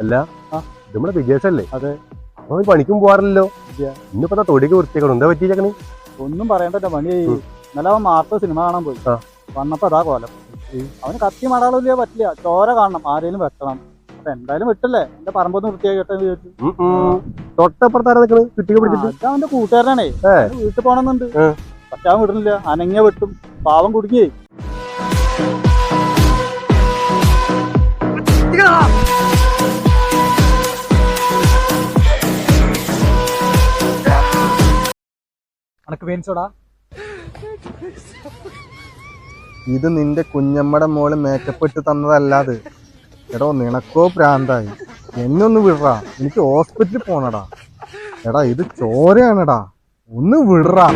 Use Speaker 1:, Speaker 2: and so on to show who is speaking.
Speaker 1: അല്ല നമ്മളെ വിജേഷല്ലേ?
Speaker 2: അതെ.
Speaker 1: അവൻ പണിക്കും പോവാറില്ലല്ലോ. ഇന്നിപ്പോ തൊടിക്ക് വൃത്തിയാക്കണം. എന്താ പറ്റിയേക്കണേ?
Speaker 2: ഒന്നും പറയണ്ടല്ലോ പണി. ഇന്നലെ അവൻ മാർത്ത സിനിമ കാണാൻ പോയി. വന്നപ്പോ അതാ കോലം. അവന് കത്തി മടാളില്ല, പറ്റില്ല. ചോര കാണണം, ആരെങ്കിലും വെട്ടണം. അപ്പൊ എന്തായാലും വെട്ടല്ലേ, എന്റെ പറമ്പൊന്ന് വൃത്തിയാക്കി കെട്ടെന്ന് വിചാരിച്ചു.
Speaker 1: തൊട്ടപ്പുറത്താരാ നിക്കണ്? ചുറ്റിക പിടിച്ചിട്ട്.
Speaker 2: അത് അവന്റെ കൂട്ടുകാരനാണേ. വീട്ടിൽ പോണമെന്നുണ്ട്. പക്ഷെ അവൻ വിടുന്നില്ല. അനങ്ങിയ വെട്ടും. പാവം കുടുങ്ങി. അനക്ക് വേനിച്ചോടാ.
Speaker 3: ഇത് നിന്റെ കുഞ്ഞമ്മയുടെ മോള് മേക്കപ്പ് ഇട്ട് തന്നതല്ലാതെ. എടോ നിനക്കോ പ്രാന്തായി. എന്നെ ഒന്ന് വിടറാ, എനിക്ക് ഹോസ്പിറ്റലിൽ പോണടാ. എടാ ഇത് ചോരയാണെടാ, ഒന്ന് വിടറാ.